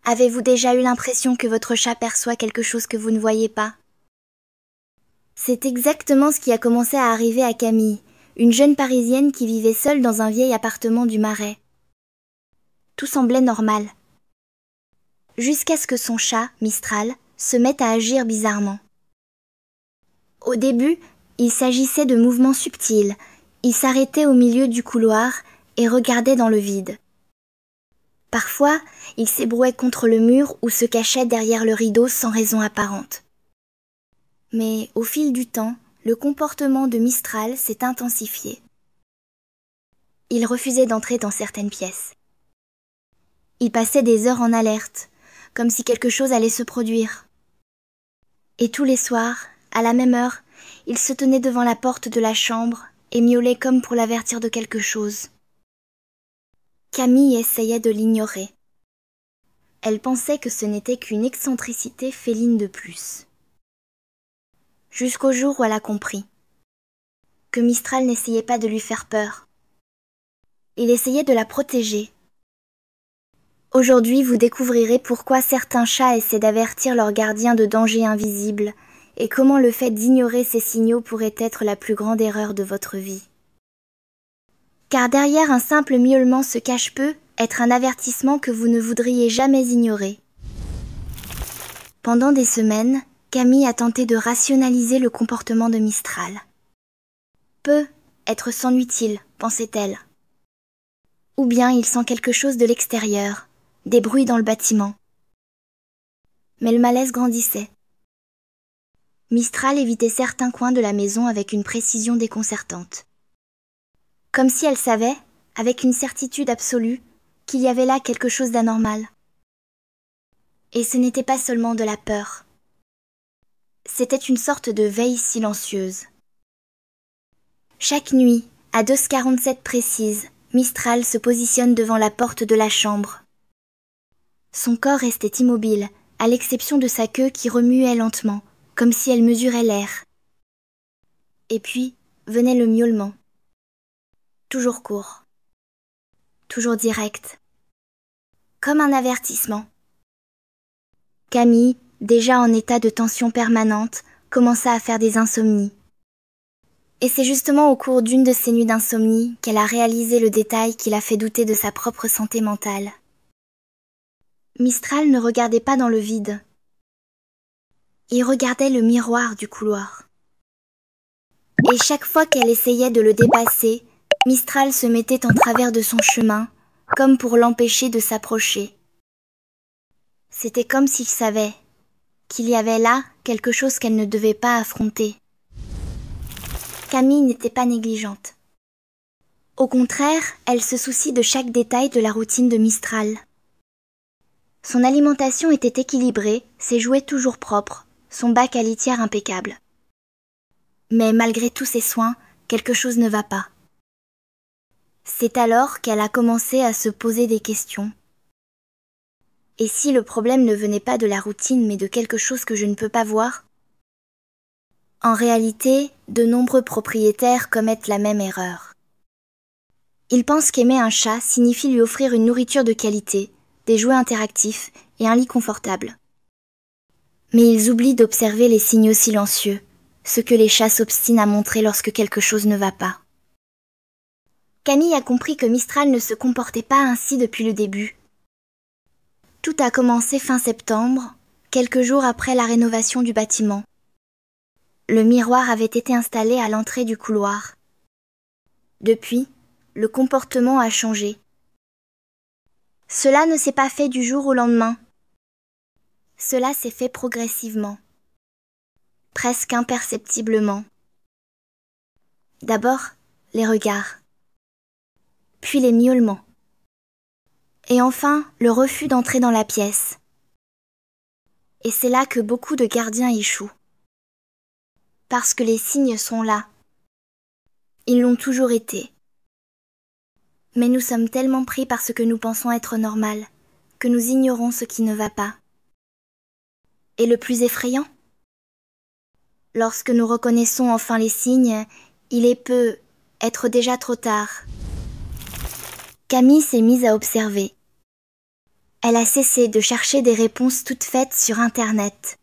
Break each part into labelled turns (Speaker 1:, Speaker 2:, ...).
Speaker 1: Avez-vous déjà eu l'impression que votre chat perçoit quelque chose que vous ne voyez pas? C'est exactement ce qui a commencé à arriver à Camille, une jeune Parisienne qui vivait seule dans un vieil appartement du Marais. Tout semblait normal. Jusqu'à ce que son chat, Mistral, se mette à agir bizarrement. Au début, il s'agissait de mouvements subtils. Il s'arrêtait au milieu du couloir et regardait dans le vide. Parfois, il s'ébrouait contre le mur ou se cachait derrière le rideau sans raison apparente. Mais au fil du temps, le comportement de Mistral s'est intensifié. Il refusait d'entrer dans certaines pièces. Il passait des heures en alerte, comme si quelque chose allait se produire. Et tous les soirs, à la même heure, il se tenait devant la porte de la chambre et miaulait comme pour l'avertir de quelque chose. Camille essayait de l'ignorer. Elle pensait que ce n'était qu'une excentricité féline de plus. Jusqu'au jour où elle a compris que Mistral n'essayait pas de lui faire peur. Il essayait de la protéger. Aujourd'hui, vous découvrirez pourquoi certains chats essaient d'avertir leurs gardiens de dangers invisibles et comment le fait d'ignorer ces signaux pourrait être la plus grande erreur de votre vie. Car derrière un simple miaulement se cache peut être un avertissement que vous ne voudriez jamais ignorer. Pendant des semaines, Camille a tenté de rationaliser le comportement de Mistral. Peut être s'ennuie-t-il, pensait-elle. Ou bien il sent quelque chose de l'extérieur, des bruits dans le bâtiment. Mais le malaise grandissait. Mistral évitait certains coins de la maison avec une précision déconcertante. Comme si elle savait, avec une certitude absolue, qu'il y avait là quelque chose d'anormal. Et ce n'était pas seulement de la peur. C'était une sorte de veille silencieuse. Chaque nuit, à 2h47 précise, Mistral se positionne devant la porte de la chambre. Son corps restait immobile, à l'exception de sa queue qui remuait lentement, comme si elle mesurait l'air. Et puis, venait le miaulement. Toujours court. Toujours direct. Comme un avertissement. Camille, déjà en état de tension permanente, commença à faire des insomnies. Et c'est justement au cours d'une de ces nuits d'insomnie qu'elle a réalisé le détail qui l'a fait douter de sa propre santé mentale. Mistral ne regardait pas dans le vide. Il regardait le miroir du couloir. Et chaque fois qu'elle essayait de le dépasser, Mistral se mettait en travers de son chemin, comme pour l'empêcher de s'approcher. C'était comme s'il savait qu'il y avait là quelque chose qu'elle ne devait pas affronter. Camille n'était pas négligente. Au contraire, elle se soucie de chaque détail de la routine de Mistral. Son alimentation était équilibrée, ses jouets toujours propres, son bac à litière impeccable. Mais malgré tous ces soins, quelque chose ne va pas. C'est alors qu'elle a commencé à se poser des questions. Et si le problème ne venait pas de la routine mais de quelque chose que je ne peux pas voir? En réalité, de nombreux propriétaires commettent la même erreur. Ils pensent qu'aimer un chat signifie lui offrir une nourriture de qualité, des jouets interactifs et un lit confortable. Mais ils oublient d'observer les signaux silencieux, ce que les chats s'obstinent à montrer lorsque quelque chose ne va pas. Camille a compris que Mistral ne se comportait pas ainsi depuis le début. Tout a commencé fin septembre, quelques jours après la rénovation du bâtiment. Le miroir avait été installé à l'entrée du couloir. Depuis, le comportement a changé. Cela ne s'est pas fait du jour au lendemain. Cela s'est fait progressivement, presque imperceptiblement. D'abord, les regards, puis les miaulements, et enfin le refus d'entrer dans la pièce. Et c'est là que beaucoup de gardiens échouent. Parce que les signes sont là. Ils l'ont toujours été. Mais nous sommes tellement pris par ce que nous pensons être normal, que nous ignorons ce qui ne va pas. Et le plus effrayant? Lorsque nous reconnaissons enfin les signes, il peut être déjà trop tard. Camille s'est mise à observer. Elle a cessé de chercher des réponses toutes faites sur Internet.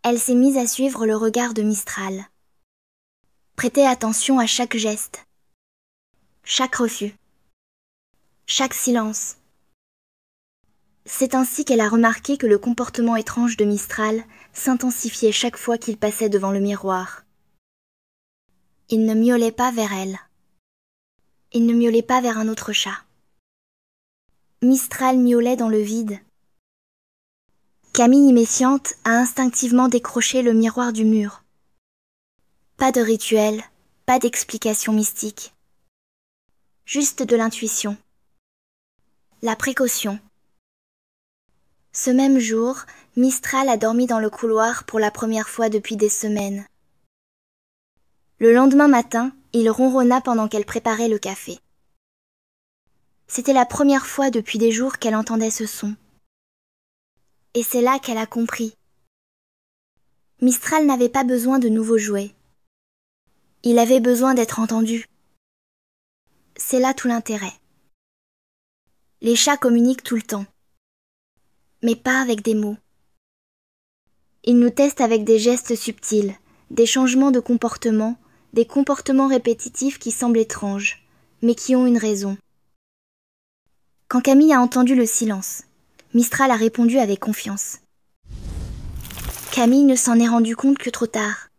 Speaker 1: Elle s'est mise à suivre le regard de Mistral. Prêter attention à chaque geste, chaque refus, chaque silence. C'est ainsi qu'elle a remarqué que le comportement étrange de Mistral s'intensifiait chaque fois qu'il passait devant le miroir. Il ne miaulait pas vers elle. Il ne miaulait pas vers un autre chat. Mistral miaulait dans le vide. Camille, méfiante, a instinctivement décroché le miroir du mur. Pas de rituel, pas d'explication mystique. Juste de l'intuition. La précaution. Ce même jour, Mistral a dormi dans le couloir pour la première fois depuis des semaines. Le lendemain matin, il ronronna pendant qu'elle préparait le café. C'était la première fois depuis des jours qu'elle entendait ce son. Et c'est là qu'elle a compris. Mistral n'avait pas besoin de nouveaux jouets. Il avait besoin d'être entendu. C'est là tout l'intérêt. Les chats communiquent tout le temps, mais pas avec des mots. Ils nous testent avec des gestes subtils, des changements de comportement, des comportements répétitifs qui semblent étranges, mais qui ont une raison. Quand Camille a entendu le silence, Mistral a répondu avec confiance. Camille ne s'en est rendu compte que trop tard.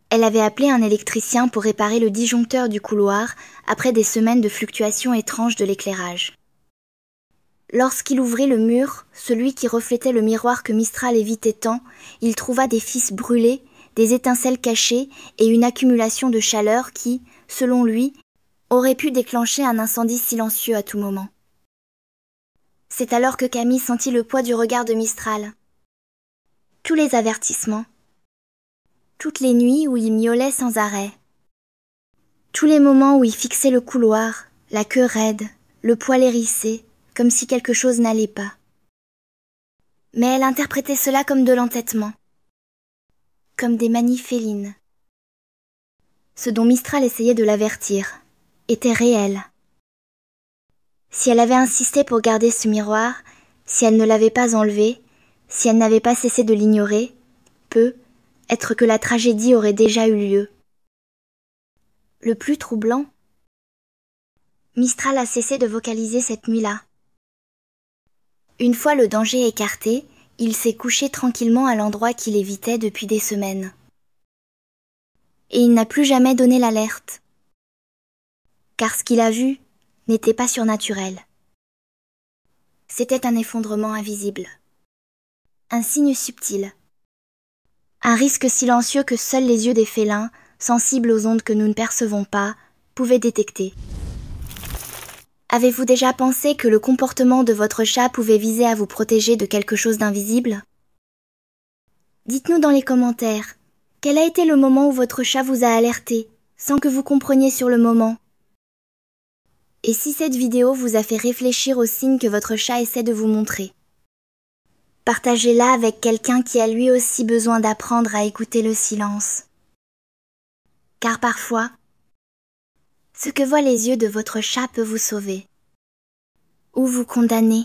Speaker 1: Elle avait appelé un électricien pour réparer le disjoncteur du couloir après des semaines de fluctuations étranges de l'éclairage. Lorsqu'il ouvrit le mur, celui qui reflétait le miroir que Mistral évitait tant, il trouva des fils brûlés, des étincelles cachées et une accumulation de chaleur qui, selon lui, aurait pu déclencher un incendie silencieux à tout moment. C'est alors que Camille sentit le poids du regard de Mistral. Tous les avertissements, toutes les nuits où il miaulait sans arrêt, tous les moments où il fixait le couloir, la queue raide, le poil hérissé, comme si quelque chose n'allait pas. Mais elle interprétait cela comme de l'entêtement, comme des manies félines. Ce dont Mistral essayait de l'avertir était réel. Si elle avait insisté pour garder ce miroir, si elle ne l'avait pas enlevé, si elle n'avait pas cessé de l'ignorer, être que la tragédie aurait déjà eu lieu. Le plus troublant, Mistral a cessé de vocaliser cette nuit-là. Une fois le danger écarté, il s'est couché tranquillement à l'endroit qu'il évitait depuis des semaines. Et il n'a plus jamais donné l'alerte. Car ce qu'il a vu n'était pas surnaturel. C'était un effondrement invisible. Un signe subtil. Un risque silencieux que seuls les yeux des félins, sensibles aux ondes que nous ne percevons pas, pouvaient détecter. Avez-vous déjà pensé que le comportement de votre chat pouvait viser à vous protéger de quelque chose d'invisible? Dites-nous dans les commentaires, quel a été le moment où votre chat vous a alerté, sans que vous compreniez sur le moment? Et si cette vidéo vous a fait réfléchir aux signes que votre chat essaie de vous montrer? Partagez-la avec quelqu'un qui a lui aussi besoin d'apprendre à écouter le silence. Car parfois, ce que voient les yeux de votre chat peut vous sauver ou vous condamner.